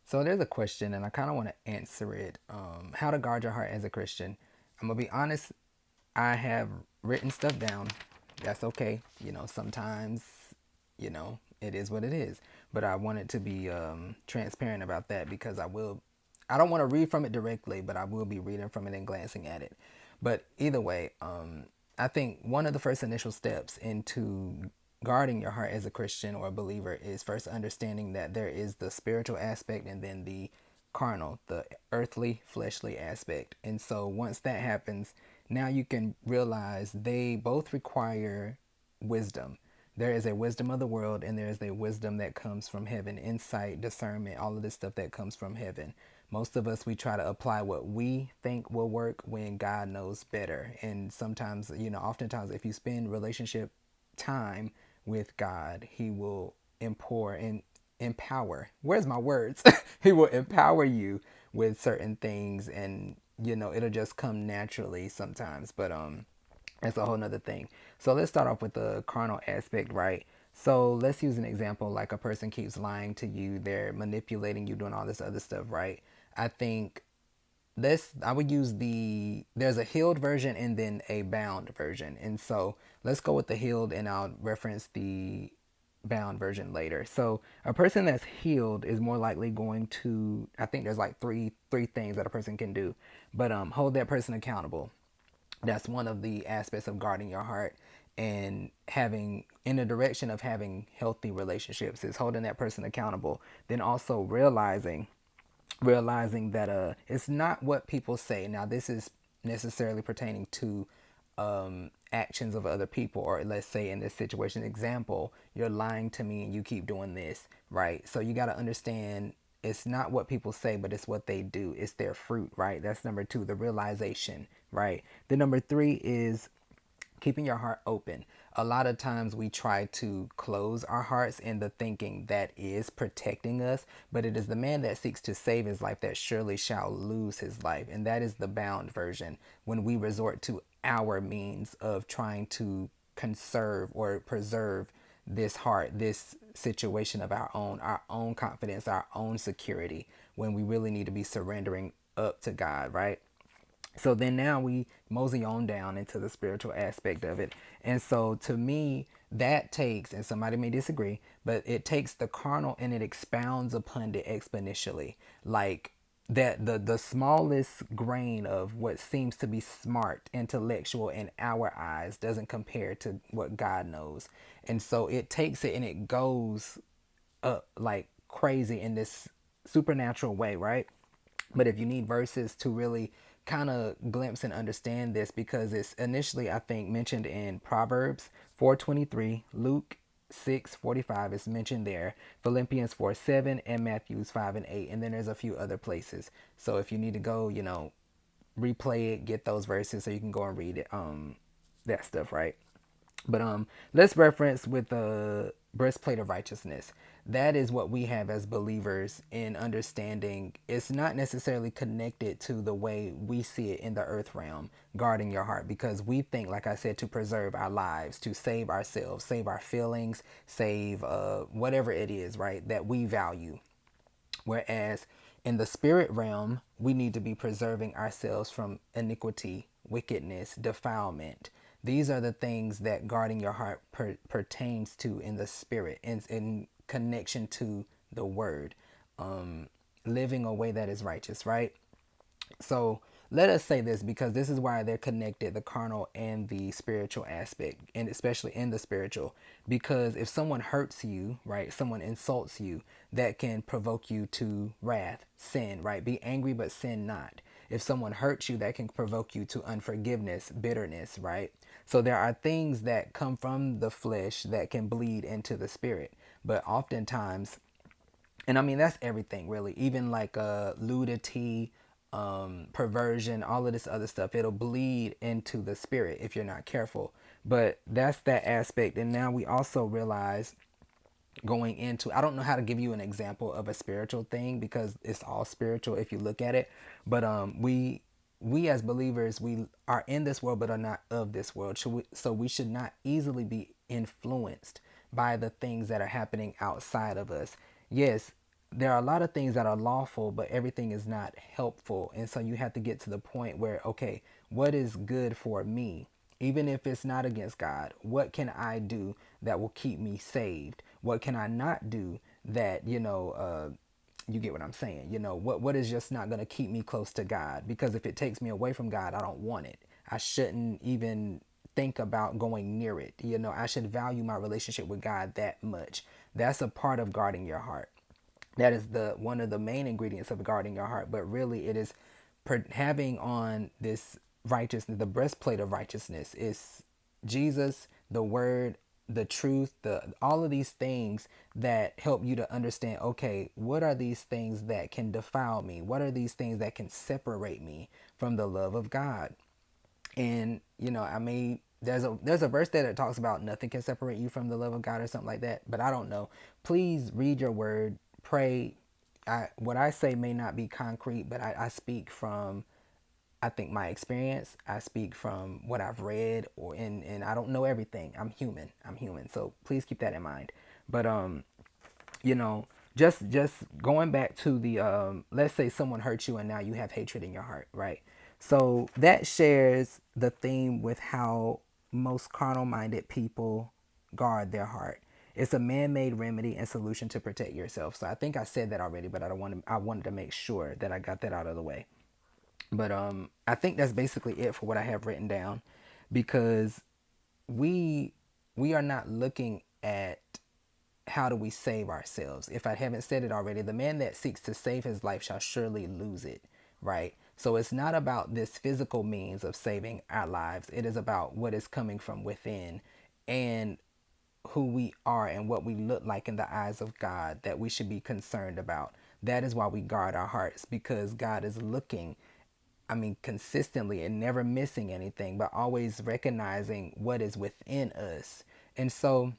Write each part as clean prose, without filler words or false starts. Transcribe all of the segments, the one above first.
So there's a question, and I kind of want to answer it. How to guard your heart as a Christian? I'm gonna be honest. I have written stuff down. That's okay. Sometimes, it is what it is. But I wanted to be transparent about that because I will. I don't want to read from it directly, but I will be reading from it and glancing at it. But either way, I think one of the first initial steps into guarding your heart as a Christian or a believer is first understanding that there is the spiritual aspect and then the carnal, the earthly, fleshly aspect. And so once that happens, now you can realize they both require wisdom. There is a wisdom of the world and there is a wisdom that comes from heaven, insight, discernment, all of this stuff that comes from heaven. Most of us, we try to apply what we think will work when God knows better. And sometimes, oftentimes, if you spend relationship time with God, He will pour and empower. Where's my words? He will empower you with certain things, and it'll just come naturally sometimes. But that's a whole nother thing. So let's start off with the carnal aspect, right? So let's use an example like a person keeps lying to you, they're manipulating you, doing all this other stuff, right? I think this I would use there's a healed version and then a bound version. And so let's go with the healed and I'll reference the bound version later. So a person that's healed is more likely going to, I think there's like three things that a person can do. But hold that person accountable. That's one of the aspects of guarding your heart and having in the direction of having healthy relationships is holding that person accountable. Then also realizing that it's not what people say. Now this is necessarily pertaining to actions of other people, or let's say in this situation example, you're lying to me and you keep doing this, right? So you got to understand it's not what people say, but it's what they do. It's their fruit, right? That's number two, the realization, right? The number three is keeping your heart open. A lot of times we try to close our hearts in the thinking that is protecting us, but it is the man that seeks to save his life that surely shall lose his life. And that is the bound version when we resort to our means of trying to conserve or preserve this heart, this situation of our own confidence, our own security, when we really need to be surrendering up to God, right? So then now we mosey on down into the spiritual aspect of it. And so to me, that takes, and somebody may disagree, but it takes the carnal and it expounds upon it exponentially. Like that the smallest grain of what seems to be smart, intellectual in our eyes doesn't compare to what God knows. And so it takes it and it goes up like crazy in this supernatural way, right? But if you need verses to really kind of glimpse and understand this, because it's initially, I think, mentioned in Proverbs 4:23, Luke 6:45 is mentioned there, Philippians 4:7, and Matthews 5 and 8. And then there's a few other places. So if you need to go, replay it, get those verses so you can go and read it, that stuff, right? But let's reference with the breastplate of righteousness. That is what we have as believers in understanding. It's not necessarily connected to the way we see it in the earth realm, guarding your heart, because we think, like I said, to preserve our lives, to save ourselves, save our feelings, save whatever it is, right, that we value. Whereas in the spirit realm, we need to be preserving ourselves from iniquity, wickedness, defilement. These are the things that guarding your heart pertains to in the spirit, in connection to the word, living a way that is righteous, right? So let us say this because this is why they're connected, the carnal and the spiritual aspect, and especially in the spiritual. Because if someone hurts you, right, someone insults you, that can provoke you to wrath, sin, right? Be angry, but sin not. If someone hurts you, that can provoke you to unforgiveness, bitterness, right? So there are things that come from the flesh that can bleed into the spirit. But oftentimes, and I mean that's everything really, even like nudity, perversion, all of this other stuff, it'll bleed into the spirit if you're not careful. But that's that aspect. And now we also realize going into, I don't know how to give you an example of a spiritual thing because it's all spiritual if you look at it, but we as believers, we are in this world but are not of this world. So we should not easily be influenced by the things that are happening outside of us. Yes, there are a lot of things that are lawful, but everything is not helpful. And so you have to get to the point where, okay, what is good for me? Even if it's not against God, what can I do that will keep me saved? What can I not do that, you get what I'm saying? What is just not going to keep me close to God? Because if it takes me away from God, I don't want it. I shouldn't even think about going near it. I should value my relationship with God that much. That's a part of guarding your heart. That is the one of the main ingredients of guarding your heart. But really, it is having on this righteousness, the breastplate of righteousness is Jesus, the Word, the truth, the all of these things that help you to understand. Okay, what are these things that can defile me? What are these things that can separate me from the love of God? And I mean, there's a verse there that talks about nothing can separate you from the love of God or something like that, but I don't know. Please read your word, pray. What I say may not be concrete, but I speak from, I think, my experience. I speak from what I've read, and I don't know everything. I'm human, so please keep that in mind. But you know just going back to the let's say someone hurt you and now you have hatred in your heart, right? So that shares the theme with how most carnal minded people guard their heart. It's a man-made remedy and solution to protect yourself. So I think I said that already, but I wanted to make sure that I got that out of the way. But I think that's basically it for what I have written down, because we we are not looking at how do we save ourselves. If I haven't said it already, the man that seeks to save his life shall surely lose it, right? So it's not about this physical means of saving our lives. It is about what is coming from within, and who we are and what we look like in the eyes of God that we should be concerned about. That is why we guard our hearts, because God is looking, I mean, consistently and never missing anything, but always recognizing what is within us. And so,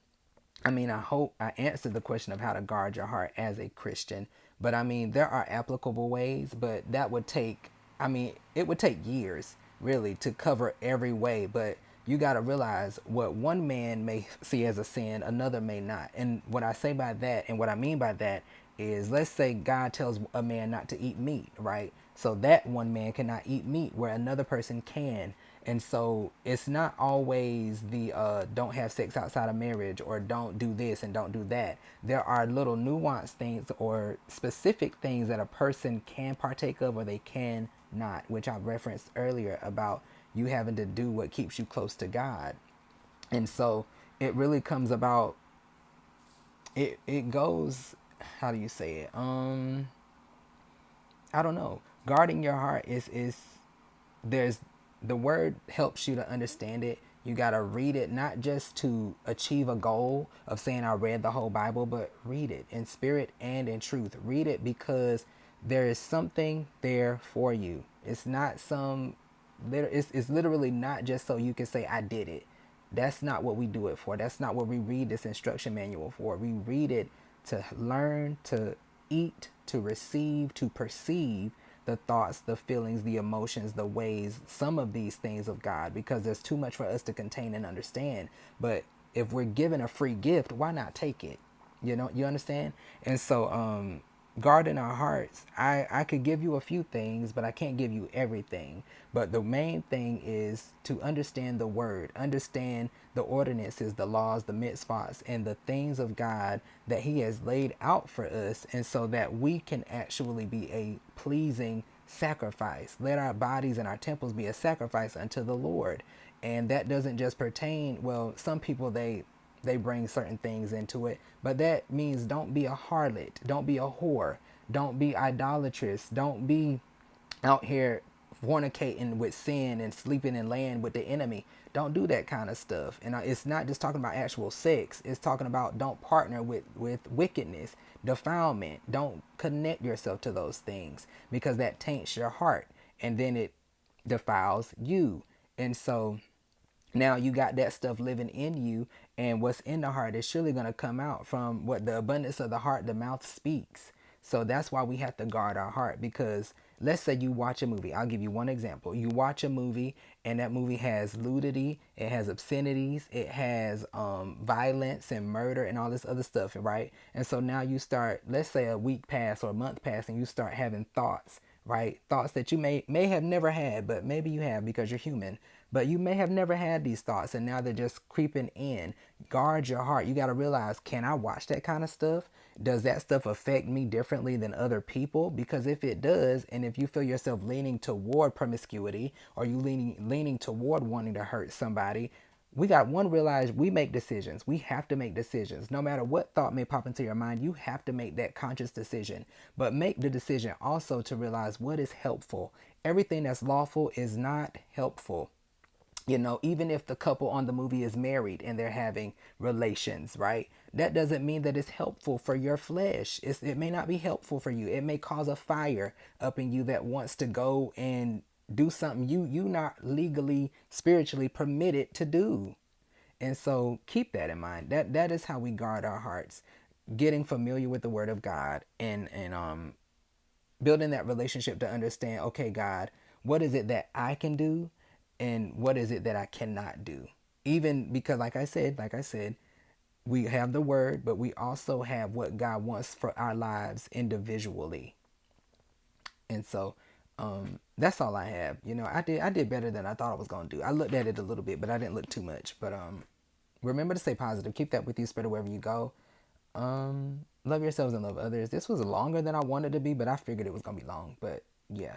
I mean, I hope I answered the question of how to guard your heart as a Christian. But I mean, there are applicable ways, but that would take, I mean, it would take years really to cover every way. But you got to realize what one man may see as a sin, another may not. And what I say by that, and what I mean by that, is let's say God tells a man not to eat meat, right? So that one man cannot eat meat where another person can. And so it's not always the don't have sex outside of marriage, or don't do this and don't do that. There are little nuanced things or specific things that a person can partake of or they can not, which I referenced earlier about you having to do what keeps you close to God. And so it really comes about, it goes, how do you say it? I don't know. Guarding your heart is there's the word helps you to understand it. You got to read it not just to achieve a goal of saying I read the whole Bible, but read it in spirit and in truth. Read it because there is something there for you. It's not some it's literally not just so you can say I did it. That's not what we do it for. That's not what we read this instruction manual for. We read it to learn, to eat, to receive, to perceive the thoughts, the feelings, the emotions, the ways, some of these things of God, because there's too much for us to contain and understand. But if we're given a free gift, why not take it? You understand? And so, guarding our hearts, I could give you a few things, but I can't give you everything. But the main thing is to understand the word, understand the ordinances, the laws, the mitzvahs, and the things of God that He has laid out for us, and so that we can actually be a pleasing sacrifice. Let our bodies and our temples be a sacrifice unto the Lord. And that doesn't just pertain, well, some people they bring certain things into it, but that means don't be a harlot, don't be a whore, don't be idolatrous, don't be out here fornicating with sin and sleeping and laying with the enemy. Don't do that kind of stuff. And it's not just talking about actual sex. It's talking about don't partner with wickedness, defilement. Don't connect yourself to those things, because that taints your heart and then it defiles you. And so now you got that stuff living in you, and what's in the heart is surely going to come out. From what the abundance of the heart, the mouth speaks. So that's why we have to guard our heart, because let's say you watch a movie. I'll give you one example. You watch a movie and that movie has nudity, it has obscenities, it has violence and murder and all this other stuff, right? And so now you start, let's say a week pass or a month pass, and you start having thoughts, right? Thoughts that you may have never had, but maybe you have because you're human. But you may have never had these thoughts and now they're just creeping in. Guard your heart. You got to realize, can I watch that kind of stuff? Does that stuff affect me differently than other people? Because if it does, and if you feel yourself leaning toward promiscuity, or you leaning toward wanting to hurt somebody, we got one, realize we make decisions. We have to make decisions. No matter what thought may pop into your mind, you have to make that conscious decision. But make the decision also to realize what is helpful. Everything that's lawful is not helpful. Even if the couple on the movie is married and they're having relations, right? That doesn't mean that it's helpful for your flesh. It may not be helpful for you. It may cause a fire up in you that wants to go and do something you not legally, spiritually permitted to do. And so keep that in mind. That is how we guard our hearts. Getting familiar with the word of God, and building that relationship to understand, okay, God, what is it that I can do and what is it that I cannot do? Even because like I said, we have the word, but we also have what God wants for our lives individually. And so that's all I have. I did better than I thought I was going to do. I looked at it a little bit, but I didn't look too much. But remember to stay positive. Keep that with you, spread it wherever you go. Love yourselves and love others. This was longer than I wanted to be, but I figured it was going to be long. But yeah.